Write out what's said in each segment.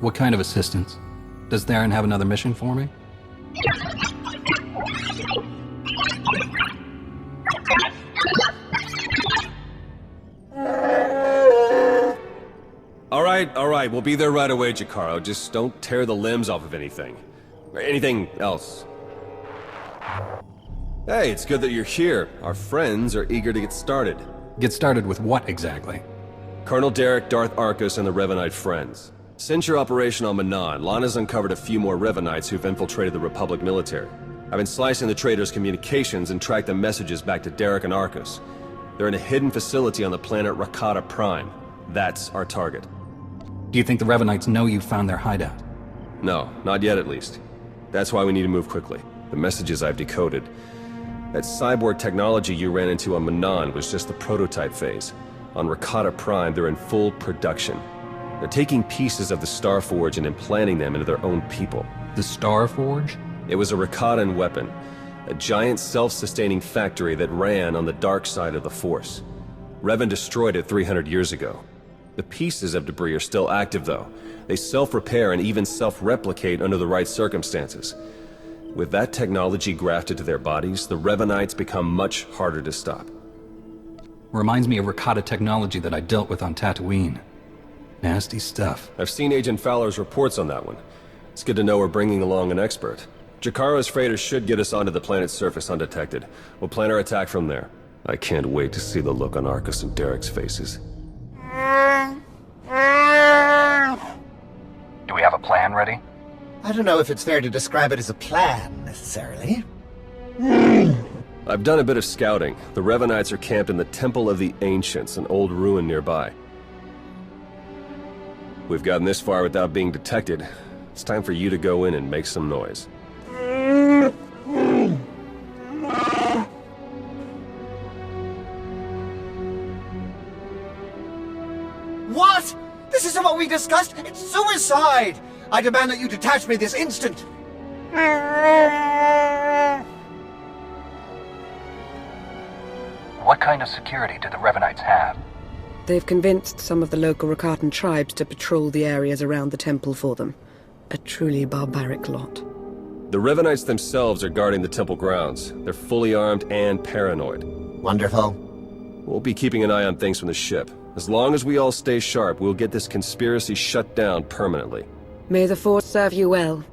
What kind of assistance? Does Theron have another mission for me? All right, we'll be there right away, Jakaro. Just don't tear the limbs off of anything. Or anything else. Hey, it's good that you're here. Our friends are eager to get started. Get started with what exactly? Colonel Derek, Darth Arcus, and the Revanite Friends. Since your operation on Manan, Lana's uncovered a few more Revanites who've infiltrated the Republic military. I've been slicing the traitors' communications and tracked the messages back to Derek and Arcus. They're in a hidden facility on the planet Rakata Prime. That's our target. Do you think the Revanites know you found their hideout? No, not yet at least. That's why we need to move quickly. The messages I've decoded. That cyborg technology you ran into on Manan was just the prototype phase. On Rakata Prime, they're in full production. They're taking pieces of the Starforge and implanting them into their own people. The Starforge? It was a Rakatan weapon. A giant self-sustaining factory that ran on the dark side of the Force. Revan destroyed it 300 years ago. The pieces of debris are still active, though. They self-repair and even self-replicate under the right circumstances. With that technology grafted to their bodies, the Revanites become much harder to stop. Reminds me of Rakata technology that I dealt with on Tatooine. Nasty stuff. I've seen Agent Fowler's reports on that one. It's good to know we're bringing along an expert. Jakaro's freighters should get us onto the planet's surface undetected. We'll plan our attack from there. I can't wait to see the look on Arcus and Derek's faces. Do we have a plan ready? I don't know if it's fair to describe it as a plan, necessarily. I've done a bit of scouting. The Revanites are camped in the Temple of the Ancients, an old ruin nearby. We've gotten this far without being detected. It's time for you to go in and make some noise. What? This isn't what we discussed! It's suicide! I demand that you detach me this instant! What kind of security do the Revanites have? They've convinced some of the local Rakatan tribes to patrol the areas around the temple for them. A truly barbaric lot. The Revanites themselves are guarding the temple grounds. They're fully armed and paranoid. Wonderful. We'll be keeping an eye on things from the ship. As long as we all stay sharp, we'll get this conspiracy shut down permanently. May the Force serve you well.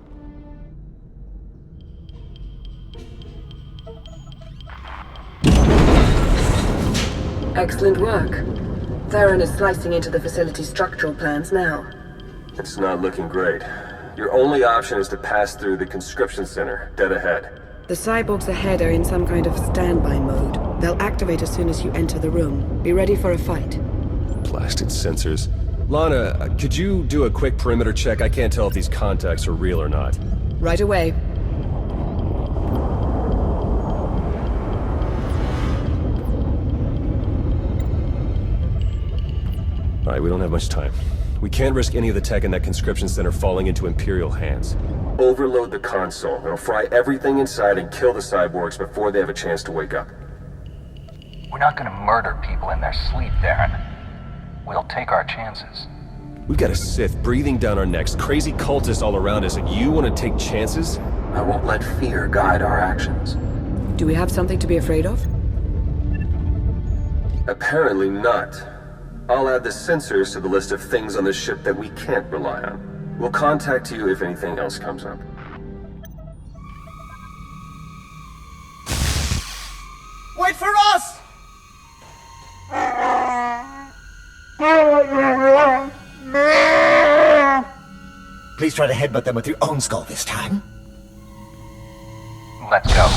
Excellent work. Theron is slicing into the facility's structural plans now. It's not looking great. Your only option is to pass through the conscription center, dead ahead. The cyborgs ahead are in some kind of standby mode. They'll activate as soon as you enter the room. Be ready for a fight. Blasted sensors. Lana, could you do a quick perimeter check? I can't tell if these contacts are real or not. Right away. Alright, we don't have much time. We can't risk any of the tech in that conscription center falling into Imperial hands. Overload the console. It'll fry everything inside and kill the cyborgs before they have a chance to wake up. We're not gonna murder people in their sleep, Theron. We'll take our chances. We've got a Sith breathing down our necks, crazy cultists all around us, and you want to take chances? I won't let fear guide our actions. Do we have something to be afraid of? Apparently not. I'll add the sensors to the list of things on the ship that we can't rely on. We'll contact you if anything else comes up. Wait for us! Please try to headbutt them with your own skull this time. Let's go.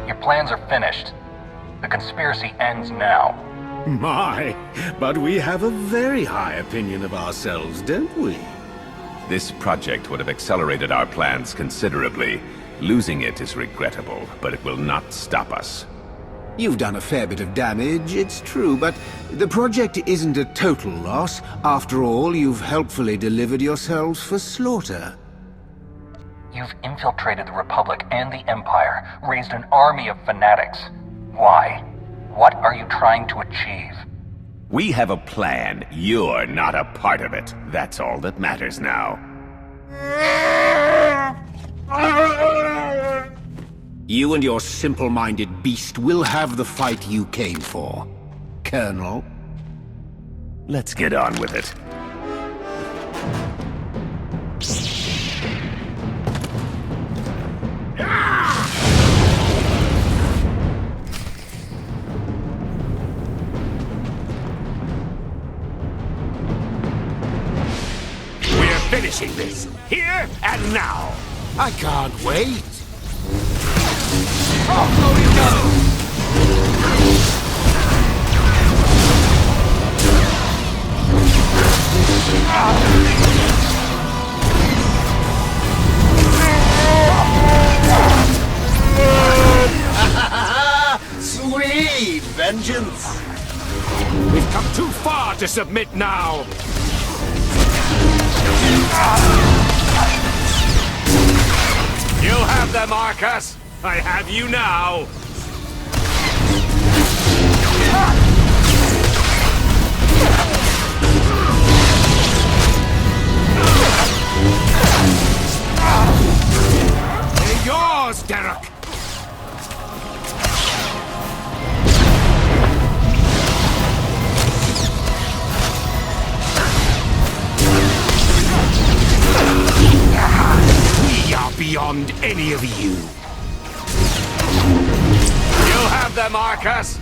Your plans are finished. The conspiracy ends now. My, but we have a very high opinion of ourselves, don't we? This project would have accelerated our plans considerably Losing it is regrettable, but it will not stop us. You've done a fair bit of damage, it's true, but the project isn't a total loss. After all, you've helpfully delivered yourselves for slaughter. You've infiltrated the Republic and the Empire, raised an army of fanatics. Why? What are you trying to achieve? We have a plan. You're not a part of it. That's all that matters now. You and your simple-minded beast will have the fight you came for, Colonel. Let's get on with it. We're finishing this, here and now. I can't wait. Sweet vengeance! We've come too far to submit now. You have them, Arcus. I have you now. They're yours, Derek. We are beyond any of you. You have them, Arcus.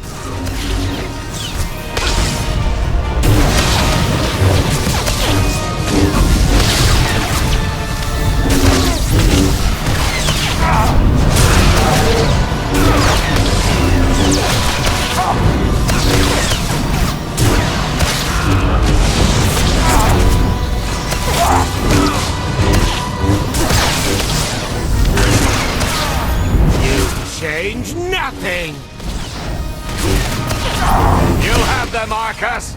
Change nothing! You have them, Arcus!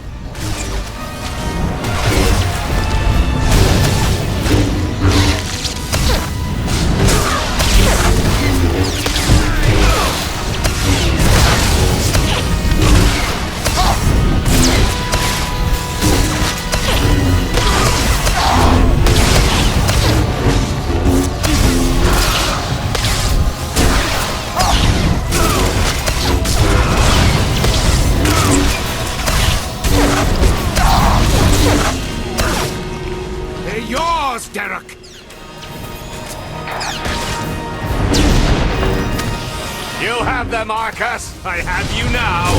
Derek! You have them, Arcus! I have you now!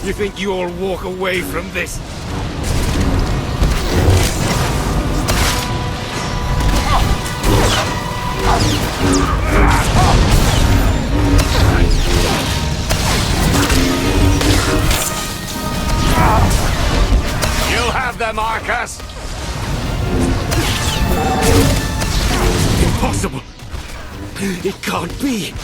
You think you'll walk away from this? You have them, Arcus! Impossible! It can't be!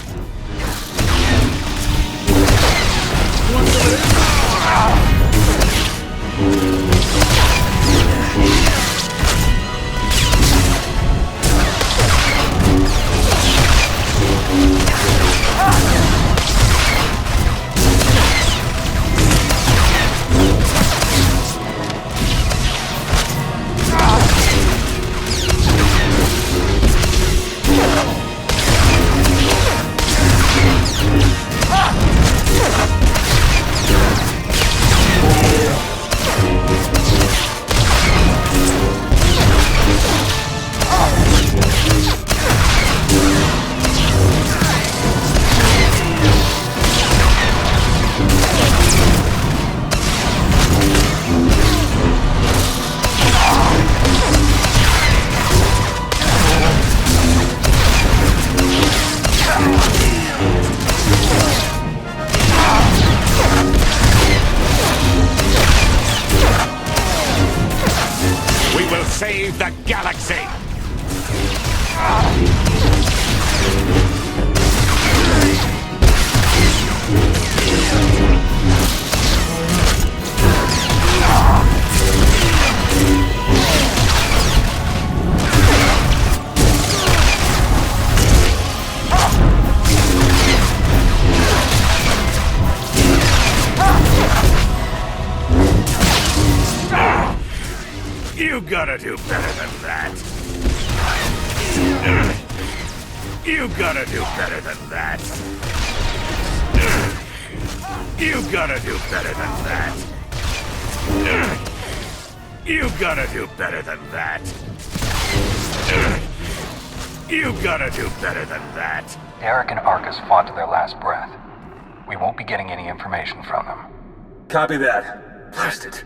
gotta do better than that. You gotta do better than that. You gotta do better than that. You gotta do better than that. You gotta do better than that. Derek and Arcus fought to their last breath. We won't be getting any information from them. Copy that. Blast it.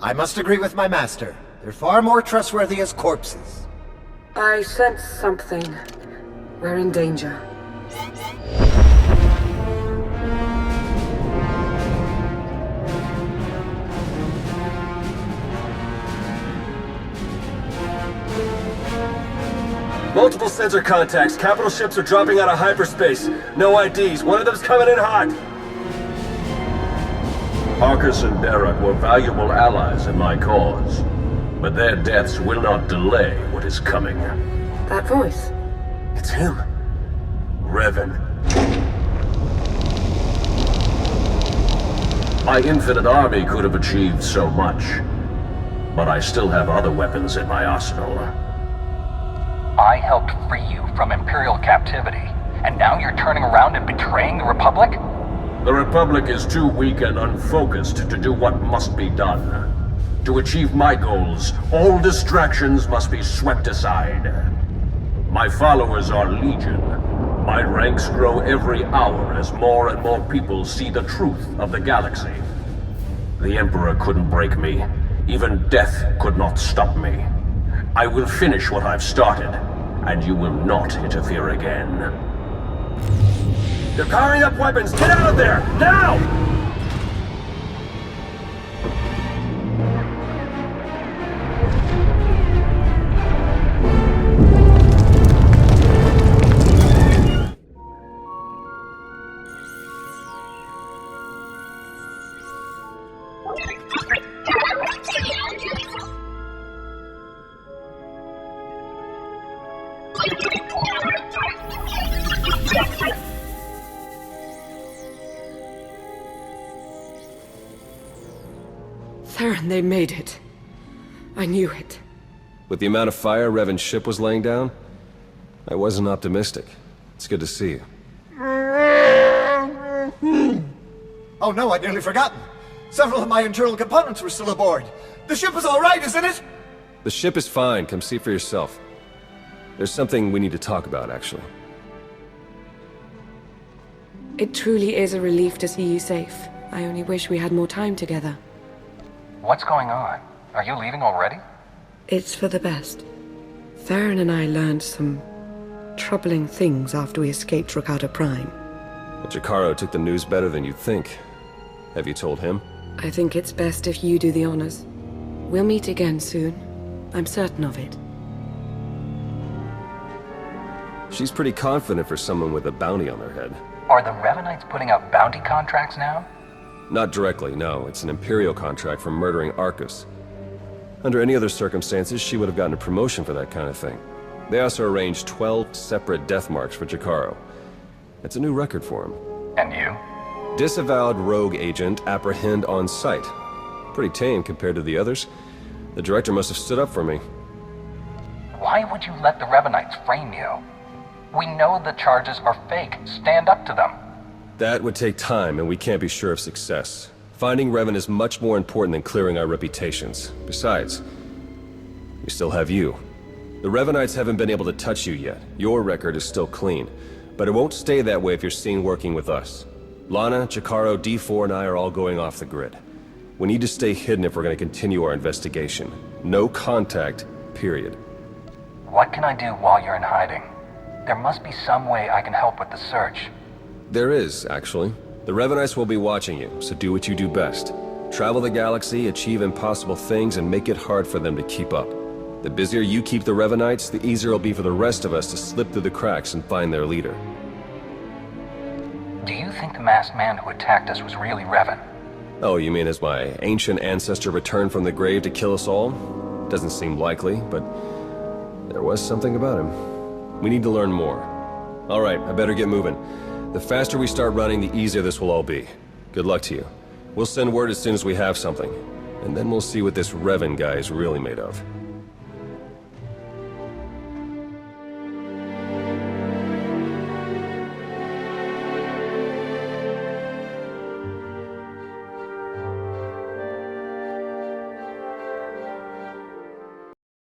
I must agree with my master. They're far more trustworthy as corpses. I sense something. We're in danger. Multiple sensor contacts. Capital ships are dropping out of hyperspace. No IDs. One of them's coming in hot. Arcus and Derek were valuable allies in my cause, but their deaths will not delay what is coming. That voice. It's him. Revan. My infinite army could have achieved so much, but I still have other weapons in my arsenal. I helped free you from Imperial captivity, and now you're turning around and betraying the Republic? The Republic is too weak and unfocused to do what must be done. To achieve my goals, all distractions must be swept aside. My followers are legion. My ranks grow every hour as more and more people see the truth of the galaxy. The Emperor couldn't break me. Even death could not stop me. I will finish what I've started, and you will not interfere again. They're powering up weapons. Get out of there! Now! Theron, they made it. I knew it. With the amount of fire Revan's ship was laying down, I wasn't optimistic. It's good to see you. Oh no, I'd nearly forgotten. Several of my internal components were still aboard. The ship is all right, isn't it? The ship is fine. Come see for yourself. There's something we need to talk about, actually. It truly is a relief to see you safe. I only wish we had more time together. What's going on? Are you leaving already? It's for the best. Theron and I learned some troubling things after we escaped Rakata Prime. Jacaro took the news better than you'd think. Have you told him? I think it's best if you do the honors. We'll meet again soon. I'm certain of it. She's pretty confident for someone with a bounty on their head. Are the Revanites putting out bounty contracts now? Not directly, no. It's an Imperial contract for murdering Arcus. Under any other circumstances, she would have gotten a promotion for that kind of thing. They also arranged 12 separate death marks for Jacaro. It's a new record for him. And you? Disavowed rogue agent apprehend on sight. Pretty tame compared to the others. The director must have stood up for me. Why would you let the Revanites frame you? We know the charges are fake. Stand up to them. That would take time, and we can't be sure of success. Finding Revan is much more important than clearing our reputations. Besides, we still have you. The Revanites haven't been able to touch you yet. Your record is still clean. But it won't stay that way if you're seen working with us. Lana, Jacaro, D4, and I are all going off the grid. We need to stay hidden if we're going to continue our investigation. No contact, period. What can I do while you're in hiding? There must be some way I can help with the search. There is, actually. The Revanites will be watching you, so do what you do best. Travel the galaxy, achieve impossible things, and make it hard for them to keep up. The busier you keep the Revanites, the easier it'll be for the rest of us to slip through the cracks and find their leader. Do you think the masked man who attacked us was really Revan? Oh, you mean as my ancient ancestor returned from the grave to kill us all? Doesn't seem likely, but there was something about him. We need to learn more. Alright, I better get moving. The faster we start running, the easier this will all be. Good luck to you. We'll send word as soon as we have something. And then we'll see what this Revan guy is really made of.